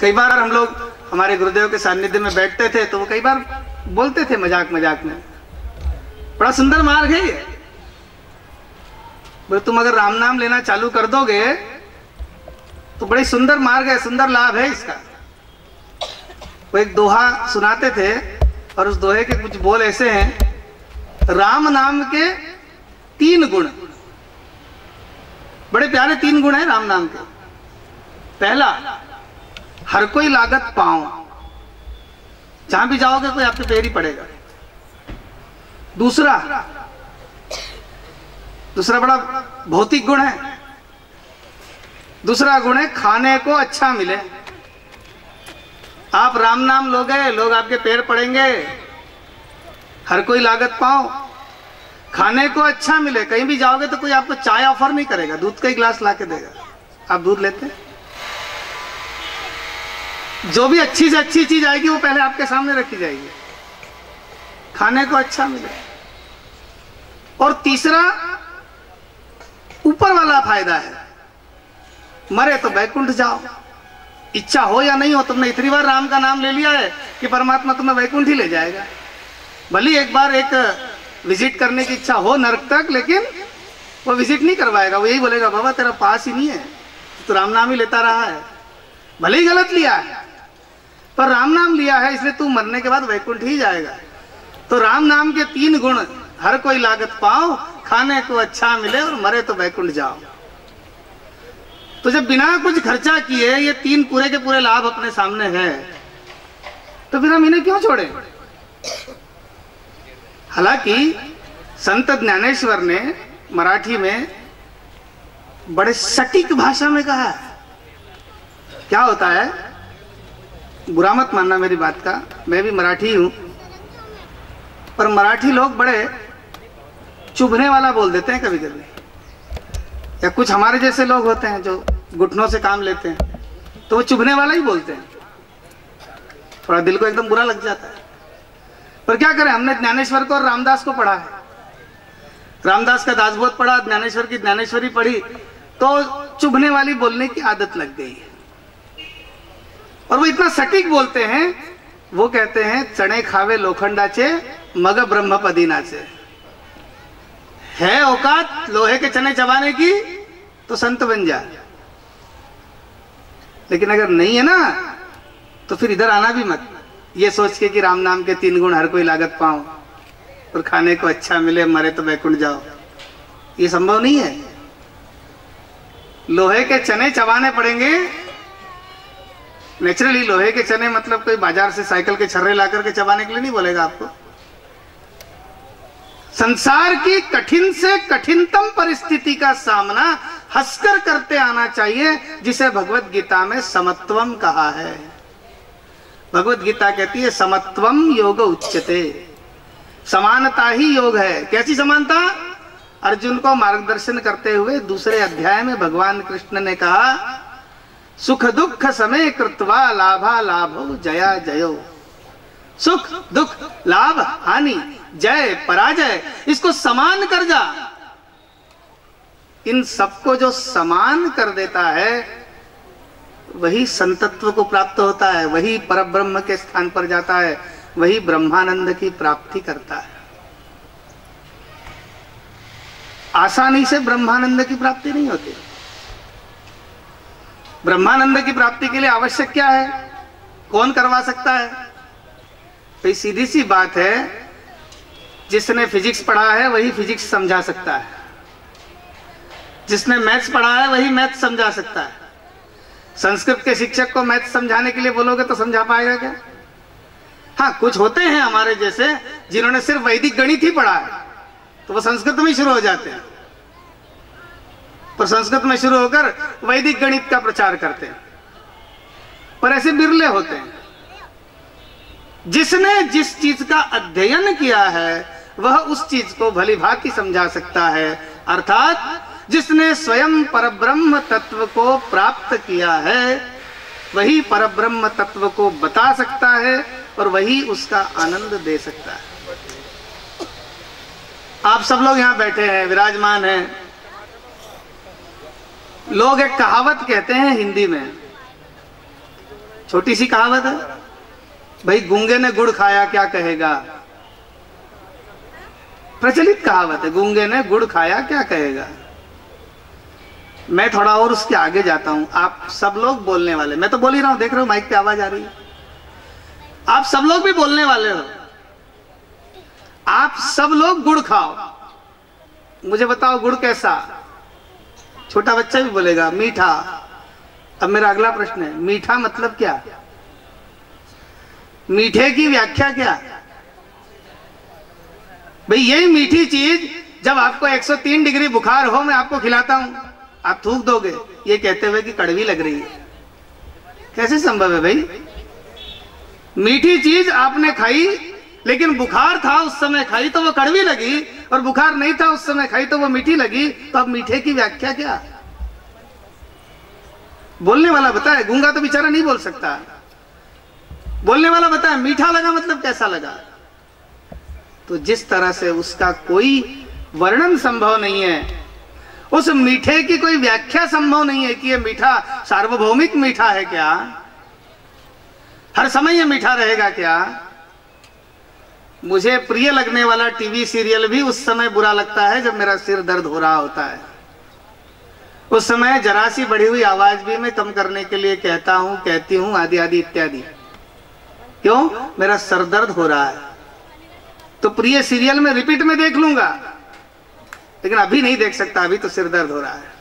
कई बार हम लोग हमारे गुरुदेव के सानिध्य में बैठते थे तो वो कई बार बोलते थे मजाक मजाक में, बड़ा सुंदर मार्ग है ये, बोले तुम अगर राम नाम लेना चालू कर दोगे तो बड़ी सुंदर मार्ग है, सुंदर लाभ है इसका। वो एक दोहा सुनाते थे और उस दोहे के कुछ बोल ऐसे हैं, राम नाम के 3 गुण, बड़े प्यारे 3 गुण हैं राम नाम के। पहला, हर कोई लागत पाओ, जहां भी जाओगे कोई आपके पैर ही पड़ेगा। दूसरा बड़ा भौतिक गुण है। दूसरा गुण है खाने को अच्छा मिले। आप राम नाम लोगे, लोग आपके पैर पड़ेंगे। हर कोई लागत पाओ, खाने को अच्छा मिले। कहीं भी जाओगे तो कोई आपको चाय ऑफर नहीं करेगा, दूध का ही ग्लास ला के देगा। आप दूध लेते हैं, जो भी अच्छी से अच्छी चीज आएगी वो पहले आपके सामने रखी जाएगी। खाने को अच्छा मिले। और तीसरा ऊपर वाला फायदा है, मरे तो वैकुंठ जाओ। इच्छा हो या नहीं हो, तुमने इतनी बार राम का नाम ले लिया है कि परमात्मा तुम्हें वैकुंठ ही ले जाएगा। भले एक बार एक विजिट करने की इच्छा हो नरक तक, लेकिन वो विजिट नहीं करवाएगा। वो यही बोलेगा बाबा तेरा पास ही नहीं है, तो राम नाम ही लेता रहा है। भले ही गलत लिया है पर राम नाम लिया है, इसलिए तू मरने के बाद वैकुंठ ही जाएगा। तो राम नाम के 3 गुण, हर कोई लागत पाओ, खाने को अच्छा मिले और मरे तो वैकुंठ जाओ। तो जब बिना कुछ खर्चा किए ये 3 पूरे के पूरे लाभ अपने सामने है, तो फिर हम इन्हें क्यों छोड़े। हालांकि संत ज्ञानेश्वर ने मराठी में बड़े सटीक भाषा में कहा है। क्या होता है, बुरा मत मानना मेरी बात का, मैं भी मराठी हूं, पर मराठी लोग बड़े चुभने वाला बोल देते हैं कभी कभी। या कुछ हमारे जैसे लोग होते हैं जो घुटनों से काम लेते हैं, तो वो चुभने वाला ही बोलते हैं, थोड़ा दिल को एकदम बुरा लग जाता है। पर क्या करें, हमने ज्ञानेश्वर को और रामदास को पढ़ा है। रामदास का दासबोध पढ़ा, ज्ञानेश्वर की ज्ञानेश्वरी पढ़ी, तो चुभने वाली बोलने की आदत लग गई है। और वो इतना सटीक बोलते हैं, वो कहते हैं चने खावे लोखंडाचे मग ब्रह्म पदीनाचे। है औकात लोहे के चने चबाने की तो संत बन जा, लेकिन अगर नहीं है ना तो फिर इधर आना भी मत, ये सोच के कि राम नाम के 3 गुण, हर कोई लागत पाओ और खाने को अच्छा मिले, मरे तो वैकुंठ जाओ। ये संभव नहीं है। लोहे के चने चबाने पड़ेंगे। नेचुरली लोहे के चने मतलब कोई बाजार से साइकिल के छर्रे ला करके चबाने के लिए नहीं बोलेगा आपको। संसार की कठिन से कठिनतम परिस्थिति का सामना हंसकर करते आना चाहिए, जिसे भगवत गीता में समत्वम कहा है। भगवत गीता कहती है समत्वम योग उच्यते, समानता ही योग है। कैसी समानता? अर्जुन को मार्गदर्शन करते हुए दूसरे अध्याय में भगवान कृष्ण ने कहा सुख दुख समय कृत्वा लाभा लाभो जया जयो। सुख दुख लाभ हानि जय पराजय, इसको समान कर जा। इन सबको जो समान कर देता है वही संतत्व को प्राप्त होता है, वही परब्रह्म के स्थान पर जाता है, वही ब्रह्मानंद की प्राप्ति करता है। आसानी से ब्रह्मानंद की प्राप्ति नहीं होती। ब्रह्मानंद की प्राप्ति के लिए आवश्यक क्या है, कौन करवा सकता है? तो सीधी सी बात है, जिसने फिजिक्स पढ़ा है वही फिजिक्स समझा सकता है, जिसने मैथ्स पढ़ा है वही मैथ्स समझा सकता है। संस्कृत के शिक्षक को मैथ्स समझाने के लिए बोलोगे तो समझा पाएगा क्या? हाँ, कुछ होते हैं हमारे जैसे जिन्होंने सिर्फ वैदिक गणित ही पढ़ा है, तो वो संस्कृत में शुरू हो जाते हैं, पर संस्कृत में शुरू होकर वैदिक गणित का प्रचार करते हैं। पर ऐसे बिरले होते हैं। जिसने जिस चीज का अध्ययन किया है वह उस चीज को भली भांति समझा सकता है, अर्थात जिसने स्वयं परब्रह्म तत्व को प्राप्त किया है वही परब्रह्म तत्व को बता सकता है और वही उसका आनंद दे सकता है। आप सब लोग यहाँ बैठे हैं, विराजमान हैं। लोग एक कहावत कहते हैं हिंदी में, छोटी सी कहावत है, भाई गूंगे ने गुड़ खाया क्या कहेगा। प्रचलित कहावत है, गूंगे ने गुड़ खाया क्या कहेगा। मैं थोड़ा और उसके आगे जाता हूं। आप सब लोग बोलने वाले, मैं तो बोल ही रहा हूं, देख रहे हो माइक पे आवाज आ रही है, आप सब लोग भी बोलने वाले हो। आप सब लोग गुड़ खाओ, मुझे बताओ गुड़ कैसा। छोटा बच्चा भी बोलेगा मीठा। अब मेरा अगला प्रश्न है, मीठा मतलब क्या? मीठे की व्याख्या क्या? भाई यही मीठी चीज जब आपको 103 डिग्री बुखार हो, मैं आपको खिलाता हूं, आप थूक दोगे ये कहते हुए कि कड़वी लग रही है। कैसे संभव है भाई? मीठी चीज आपने खाई, लेकिन बुखार था उस समय खाई तो वो कड़वी लगी, और बुखार नहीं था उस समय खाई तो वो मीठी लगी। तो अब मीठे की व्याख्या क्या? बोलने वाला बताए, गूंगा तो बेचारा नहीं बोल सकता। बोलने वाला बताए मीठा लगा मतलब कैसा लगा। तो जिस तरह से उसका कोई वर्णन संभव नहीं है, उस मीठे की कोई व्याख्या संभव नहीं है कि ये मीठा सार्वभौमिक मीठा है क्या, हर समय ये मीठा रहेगा क्या। मुझे प्रिय लगने वाला टीवी सीरियल भी उस समय बुरा लगता है जब मेरा सिर दर्द हो रहा होता है। उस समय जरा सी बढ़ी हुई आवाज भी मैं कम करने के लिए कहता हूं, कहती हूं, आदि आदि इत्यादि। क्यों? मेरा सर दर्द हो रहा है। तो प्रिय सीरियल में रिपीट में देख लूंगा, लेकिन अभी नहीं देख सकता, अभी तो सिर दर्द हो रहा है।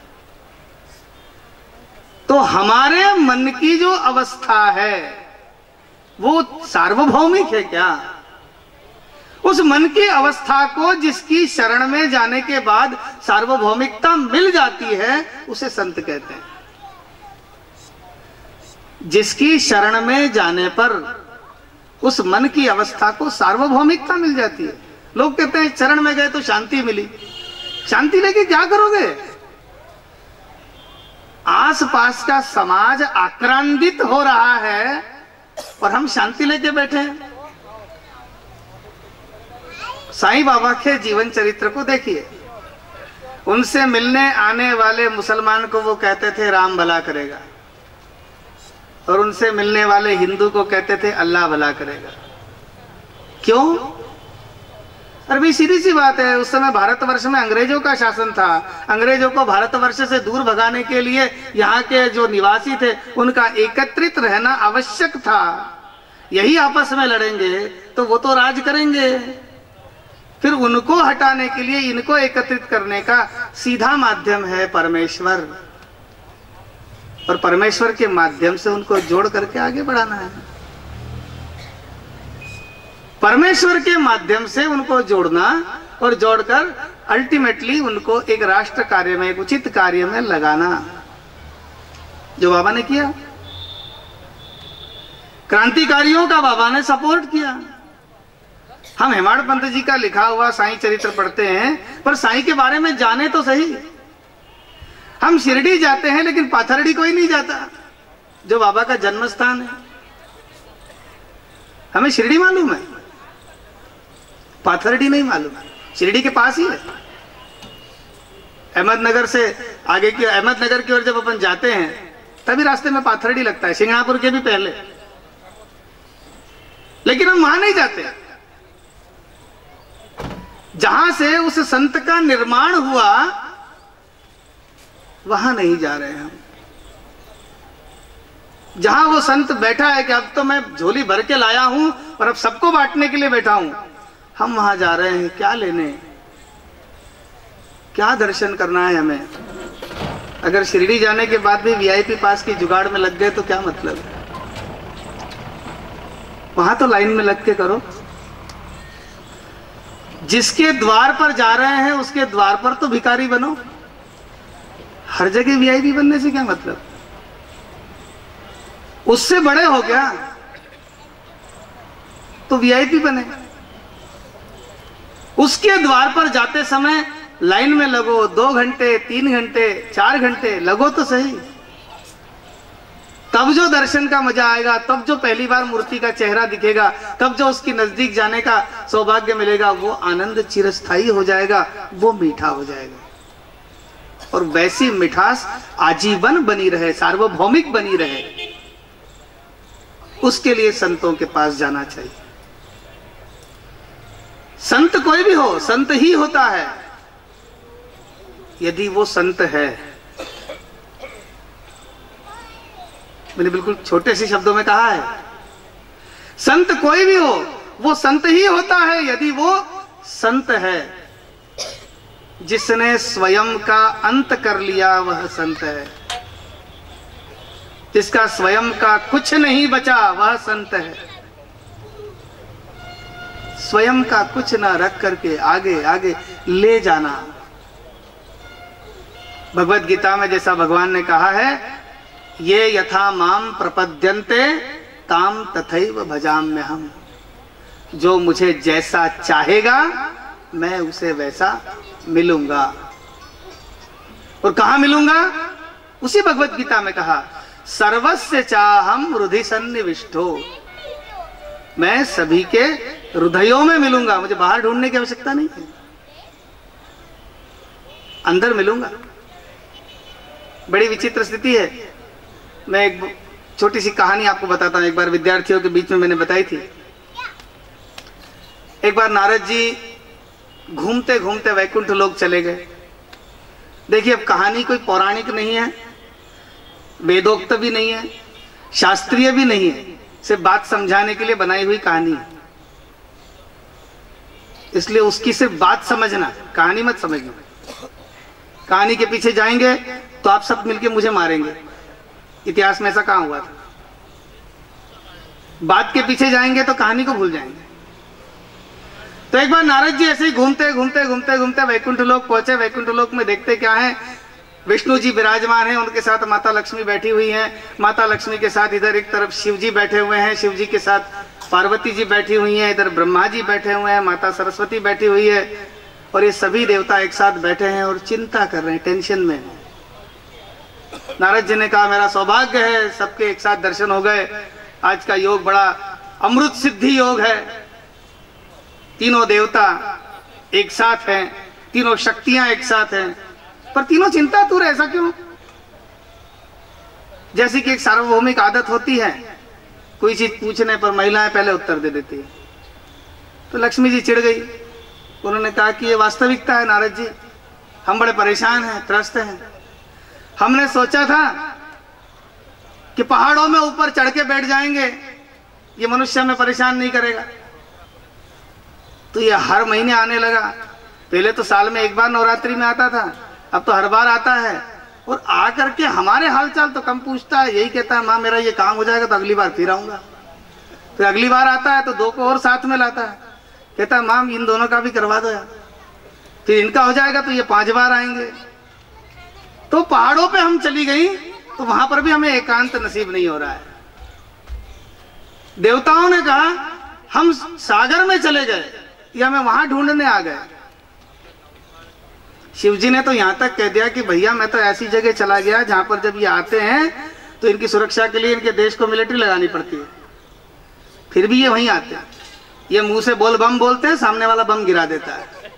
तो हमारे मन की जो अवस्था है वो सार्वभौमिक है क्या? उस मन की अवस्था को जिसकी शरण में जाने के बाद सार्वभौमिकता मिल जाती है उसे संत कहते हैं। जिसकी शरण में जाने पर उस मन की अवस्था को सार्वभौमिकता मिल जाती है। लोग कहते हैं शरण में गए तो शांति मिली। शांति लेके क्या करोगे? आसपास का समाज आक्रांतित हो रहा है और हम शांति लेके बैठे हैं। साईं बाबा के जीवन चरित्र को देखिए। उनसे मिलने आने वाले मुसलमान को वो कहते थे राम भला करेगा, और उनसे मिलने वाले हिंदू को कहते थे अल्लाह भला करेगा। क्यों? अरे भाई सीधी सी बात है, उस समय भारतवर्ष में अंग्रेजों का शासन था। अंग्रेजों को भारतवर्ष से दूर भगाने के लिए यहाँ के जो निवासी थे उनका एकत्रित रहना आवश्यक था। यही आपस में लड़ेंगे तो वो तो राज करेंगे। फिर उनको हटाने के लिए इनको एकत्रित करने का सीधा माध्यम है परमेश्वर, और परमेश्वर के माध्यम से उनको जोड़ करके आगे बढ़ाना है। परमेश्वर के माध्यम से उनको जोड़ना और जोड़कर अल्टीमेटली उनको एक राष्ट्र कार्य में, एक उचित कार्य में लगाना, जो बाबा ने किया। क्रांतिकारियों का बाबा ने सपोर्ट किया। हम हेमाड़ पंत जी का लिखा हुआ साईं चरित्र पढ़ते हैं, पर साईं के बारे में जाने तो सही। हम शिरडी जाते हैं लेकिन पाथरडी कोई नहीं जाता, जो बाबा का जन्म स्थान है। हमें शिरडी मालूम है, पाथरडी नहीं मालूम है। शिरडी के पास ही है। अहमदनगर से आगे की, अहमदनगर की ओर जब अपन जाते हैं तभी रास्ते में पाथरडी लगता है, सिंगापुर के भी पहले। लेकिन हम वहां नहीं जाते जहां से उस संत का निर्माण हुआ, वहां नहीं जा रहे हैं हम। जहां वो संत बैठा है कि अब तो मैं झोली भर के लाया हूं और अब सबको बांटने के लिए बैठा हूं, हम वहां जा रहे हैं। क्या लेने, क्या दर्शन करना है हमें? अगर शिरडी जाने के बाद भी वीआईपी पास की जुगाड़ में लग गए तो क्या मतलब? वहां तो लाइन में लग के करो। जिसके द्वार पर जा रहे हैं उसके द्वार पर तो भिखारी बनो। हर जगह वीआईपी बनने से क्या मतलब? उससे बड़े हो गया तो वीआईपी बने। उसके द्वार पर जाते समय लाइन में लगो, 2 घंटे 3 घंटे 4 घंटे लगो तो सही, तब जो दर्शन का मजा आएगा, तब जो पहली बार मूर्ति का चेहरा दिखेगा, तब जो उसकी नजदीक जाने का सौभाग्य मिलेगा, वो आनंद चिरस्थायी हो जाएगा, वो मीठा हो जाएगा। और वैसी मिठास आजीवन बनी रहे, सार्वभौमिक बनी रहे। उसके लिए संतों के पास जाना चाहिए। संत कोई भी हो, संत ही होता है यदि वो संत है। मैंने बिल्कुल छोटे से शब्दों में कहा है, संत कोई भी हो वो संत ही होता है यदि वो संत है। जिसने स्वयं का अंत कर लिया वह संत है। जिसका स्वयं का कुछ नहीं बचा वह संत है। स्वयं का कुछ ना रख करके आगे आगे ले जाना। भगवत गीता में जैसा भगवान ने कहा है, ये यथा माम प्रपद्यन्ते ताम तथैव भजाम्य हम। जो मुझे जैसा चाहेगा मैं उसे वैसा मिलूंगा। और कहां मिलूंगा? उसी भगवत गीता में कहा, सर्वस्य चाहम हृदि सन्निविष्टो। मैं सभी के हृदयों में मिलूंगा। मुझे बाहर ढूंढने की आवश्यकता नहीं है, अंदर मिलूंगा। बड़ी विचित्र स्थिति है। मैं एक छोटी सी कहानी आपको बताता हूं। एक बार विद्यार्थियों के बीच में मैंने बताई थी। एक बार नारद जी घूमते घूमते वैकुंठ लोक चले गए। देखिए, अब कहानी कोई पौराणिक नहीं है, वेदोक्त भी नहीं है, शास्त्रीय भी नहीं है, सिर्फ बात समझाने के लिए बनाई हुई कहानी है। इसलिए उसकी सिर्फ बात समझना, कहानी मत समझना। कहानी के पीछे जाएंगे तो आप सब मिलके मुझे मारेंगे। इतिहास में ऐसा कहां हुआ था? बात के पीछे जाएंगे तो कहानी को भूल जाएंगे। तो एक बार नारद जी ऐसे ही घूमते घूमते घूमते घूमते वैकुंठ लोक पहुंचे। वैकुंठ लोक में देखते क्या है, विष्णु जी विराजमान हैं, उनके साथ माता लक्ष्मी बैठी हुई हैं। माता लक्ष्मी के साथ इधर एक तरफ शिव जी बैठे हुए हैं, शिव जी के साथ पार्वती जी बैठी हुई हैं, इधर ब्रह्मा जी बैठे हुए हैं, माता सरस्वती बैठी हुई है। और ये सभी देवता एक साथ बैठे हैं और चिंता कर रहे हैं, टेंशन में। नारद जी ने कहा, मेरा सौभाग्य है, सबके एक साथ दर्शन हो गए। आज का योग बड़ा अमृत सिद्धि योग है। तीनों देवता एक साथ हैं, तीनों शक्तियां एक साथ हैं, पर तीनों चिंतातुर। ऐसा क्यों? जैसे कि एक सार्वभौमिक आदत होती है, कोई चीज पूछने पर महिलाएं पहले उत्तर दे देती है। तो लक्ष्मी जी चिढ़ गई। उन्होंने कहा कि ये वास्तविकता है नारद जी, हम बड़े परेशान हैं, त्रस्त हैं। हमने सोचा था कि पहाड़ों में ऊपर चढ़ के बैठ जाएंगे, ये मनुष्य हमें परेशान नहीं करेगा। तो ये हर महीने आने लगा। पहले तो साल में एक बार नवरात्रि में आता था, अब तो हर बार आता है। और आकर के हमारे हालचाल तो कम पूछता है, यही कहता है, माँ मेरा ये काम हो जाएगा तो अगली बार फिर आऊंगा। फिर अगली बार आता है तो दो को और साथ में लाता है, कहता है माँ इन दोनों का भी करवा दो यार। फिर इनका हो जाएगा तो ये 5 बार आएंगे। तो पहाड़ों पे हम चली गई तो वहां पर भी हमें एकांत नसीब नहीं हो रहा है। देवताओं ने कहा हम सागर में चले गए, या हमें वहां ढूंढने आ गए। शिव जी ने तो यहां तक कह दिया कि भैया मैं तो ऐसी जगह चला गया जहां पर जब ये आते हैं तो इनकी सुरक्षा के लिए इनके देश को मिलिट्री लगानी पड़ती है, फिर भी ये वहीं आते हैं। ये मुंह से बोल बम बोलते हैं, सामने वाला बम गिरा देता है।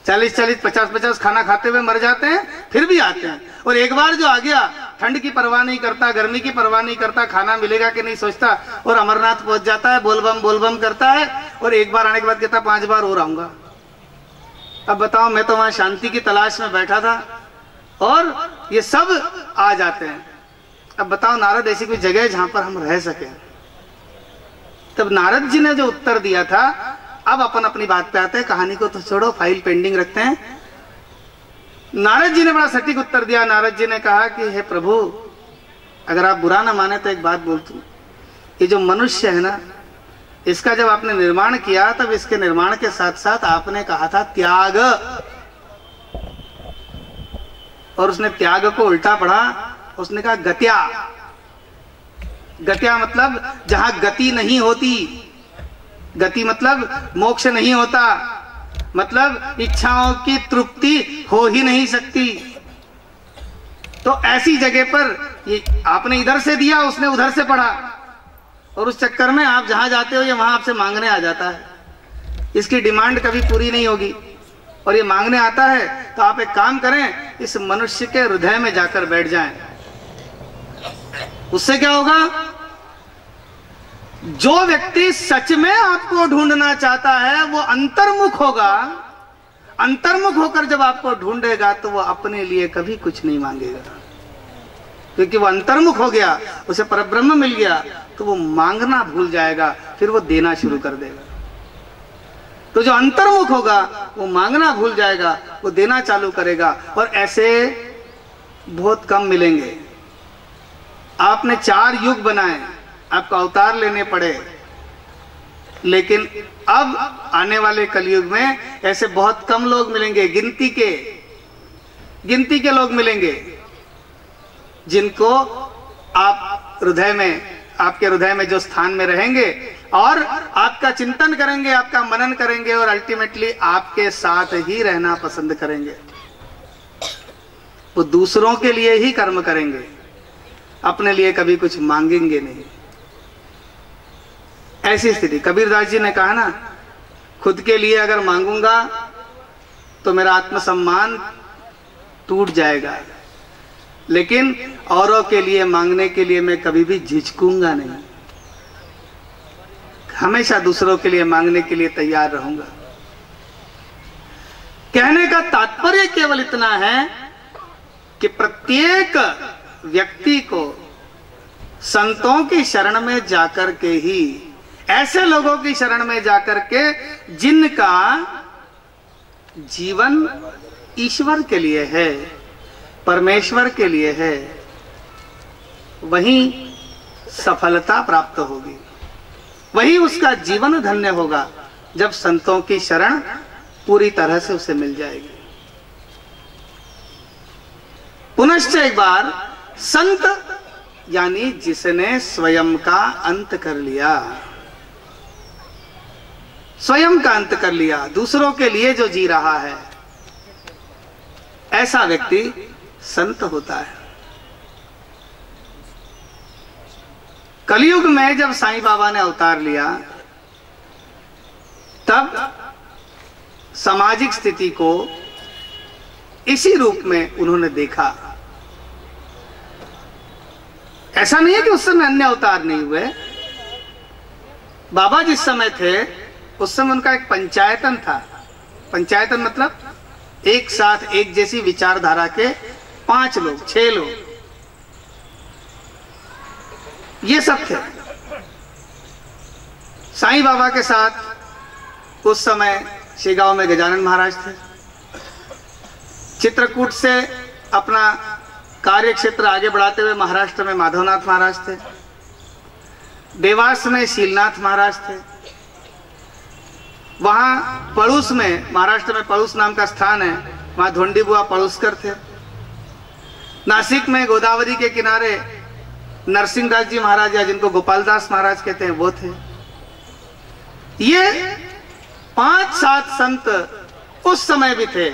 40-40, 50-50 खाना खाते हुए मर जाते हैं, फिर भी आते हैं। और एक बार जो आ गया, ठंड की परवाह नहीं करता, गर्मी की परवाह नहीं करता, खाना मिलेगा कि नहीं सोचता, और अमरनाथ पहुंच जाता है, बोल बम करता है। और एक बार आने के बाद कहता 5 बार और आऊंगा। अब बताओ, मैं तो वहां शांति की तलाश में बैठा था और ये सब आ जाते हैं। अब बताओ नारद, ऐसी कोई जगह है जहां पर हम रह सके? तब नारद जी ने जो उत्तर दिया था, अब अपन अपनी बात पे आते हैं। कहानी को तो छोड़ो, फाइल पेंडिंग रखते हैं। नारद जी ने बड़ा सटीक उत्तर दिया। नारद जी ने कहा कि हे प्रभु, अगर आप बुरा ना माने तो एक बात बोलता हूं। ये जो मनुष्य है ना, इसका जब आपने निर्माण किया तब इसके निर्माण के साथ साथ आपने कहा था त्याग, और उसने त्याग को उल्टा पढ़ा, उसने कहा गत्या। गत्या मतलब जहां गति नहीं होती। गति मतलब मोक्ष नहीं होता, मतलब इच्छाओं की तृप्ति हो ही नहीं सकती। तो ऐसी जगह पर ये आपने इधर से दिया, उसने उधर से पढ़ा, और उस चक्कर में आप जहां जाते हो ये वहां आपसे मांगने आ जाता है। इसकी डिमांड कभी पूरी नहीं होगी और ये मांगने आता है। तो आप एक काम करें, इस मनुष्य के हृदय में जाकर बैठ जाएं। उससे क्या होगा? जो व्यक्ति सच में आपको ढूंढना चाहता है वो अंतर्मुख होगा। अंतर्मुख होकर जब आपको ढूंढेगा तो वो अपने लिए कभी कुछ नहीं मांगेगा, क्योंकि वो अंतर्मुख हो गया, उसे परब्रह्म मिल गया, तो वो मांगना भूल जाएगा, फिर वो देना शुरू कर देगा। तो जो अंतर्मुख होगा वो मांगना भूल जाएगा, वो देना चालू करेगा। और ऐसे बहुत कम मिलेंगे। आपने 4 युग बनाए, आपको अवतार लेने पड़े, लेकिन अब आने वाले कलयुग में ऐसे बहुत कम लोग मिलेंगे, गिनती के लोग मिलेंगे जिनको आप हृदय में, आपके हृदय में जो स्थान में रहेंगे और आपका चिंतन करेंगे, आपका मनन करेंगे और अल्टीमेटली आपके साथ ही रहना पसंद करेंगे। वो दूसरों के लिए ही कर्म करेंगे, अपने लिए कभी कुछ मांगेंगे नहीं। ऐसी स्थिति, कबीरदास जी ने कहा ना, खुद के लिए अगर मांगूंगा तो मेरा आत्मसम्मान टूट जाएगा, लेकिन औरों के लिए मांगने के लिए मैं कभी भी झिझकूंगा नहीं, हमेशा दूसरों के लिए मांगने के लिए तैयार रहूंगा। कहने का तात्पर्य केवल इतना है कि प्रत्येक व्यक्ति को संतों की शरण में जाकर के ही, ऐसे लोगों की शरण में जाकर के जिनका जीवन ईश्वर के लिए है, परमेश्वर के लिए है, वहीं सफलता प्राप्त होगी, वही उसका जीवन धन्य होगा जब संतों की शरण पूरी तरह से उसे मिल जाएगी। पुनश्च एक बार, संत यानी जिसने स्वयं का अंत कर लिया, स्वयं का अंत कर लिया, दूसरों के लिए जो जी रहा है, ऐसा व्यक्ति संत होता है। कलयुग में जब साईं बाबा ने अवतार लिया, तब सामाजिक स्थिति को इसी रूप में उन्होंने देखा। ऐसा नहीं है कि उस समय अन्य अवतार नहीं हुए। बाबा जिस समय थे उस समय उनका एक पंचायतन था। पंचायतन मतलब एक साथ एक जैसी विचारधारा के 5 लोग, 6 लोग, ये सब थे। साईं बाबा के साथ उस समय शेगांव में गजानन महाराज थे। चित्रकूट से अपना कार्य क्षेत्र आगे बढ़ाते हुए महाराष्ट्र में माधवनाथ महाराज थे। देवास में शीलनाथ महाराज थे। वहां पड़ूस में, महाराष्ट्र में पड़ूस नाम का स्थान है, वहां धोंडी बुआ पड़ूसकर थे। नासिक में गोदावरी के किनारे नरसिंहदास जी महाराज, या जिनको गोपालदास महाराज कहते हैं, वो थे। ये 5-7 संत उस समय भी थे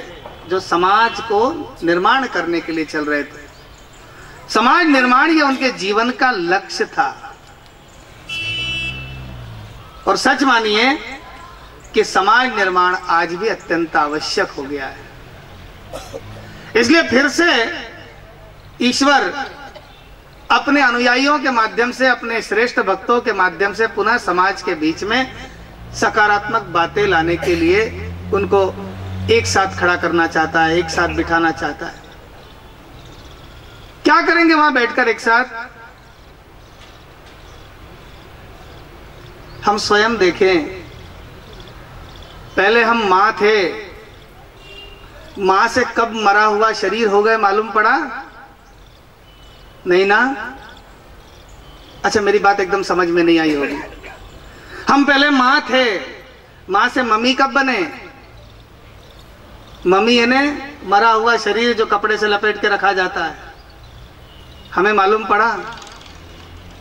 जो समाज को निर्माण करने के लिए चल रहे थे। समाज निर्माण ये उनके जीवन का लक्ष्य था। और सच मानिए कि समाज निर्माण आज भी अत्यंत आवश्यक हो गया है। इसलिए फिर से ईश्वर अपने अनुयायियों के माध्यम से, अपने श्रेष्ठ भक्तों के माध्यम से पुनः समाज के बीच में सकारात्मक बातें लाने के लिए उनको एक साथ खड़ा करना चाहता है, एक साथ बिठाना चाहता है। क्या करेंगे वहां बैठकर एक साथ? हम स्वयं देखें, पहले हम मां थे, मां से कब मरा हुआ शरीर हो गए मालूम पड़ा? नहीं ना? अच्छा, मेरी बात एकदम समझ में नहीं आई होगी। हम पहले मां थे, मां से मम्मी कब बने? मम्मी यानी मरा हुआ शरीर जो कपड़े से लपेट के रखा जाता है। हमें मालूम पड़ा,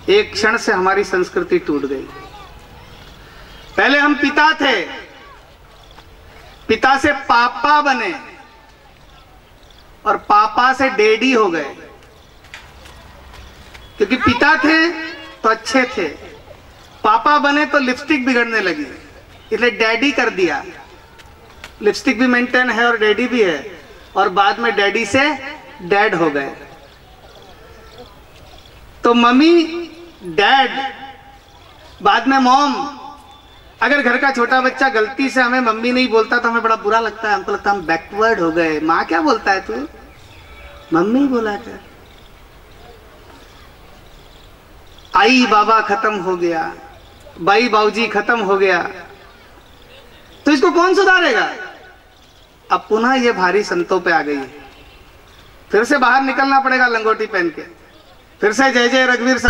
एक क्षण से हमारी संस्कृति टूट गई। पहले हम पिता थे, पिता से पापा बने और पापा से डैडी हो गए, क्योंकि पिता थे तो अच्छे थे, पापा बने तो लिपस्टिक बिगड़ने लगी, इसलिए डैडी कर दिया। लिपस्टिक भी मेंटेन है और डैडी भी है, और बाद में डैडी से डैड हो गए। तो मम्मी, डैड बाद में मॉम, अगर घर का छोटा बच्चा गलती से हमें मम्मी नहीं बोलता तो हमें बड़ा बुरा लगता है, हमको लगता है हम बैकवर्ड हो गए। माँ क्या बोलता है तू, मम्मी बोला कर। आई बाबा खत्म हो गया, बाई बाऊजी खत्म हो गया, तो इसको कौन सुधारेगा? अब पुनः ये भारी संतों पे आ गई है, फिर से बाहर निकलना पड़ेगा लंगोटी पहन के, फिर से जय जय रघुवीर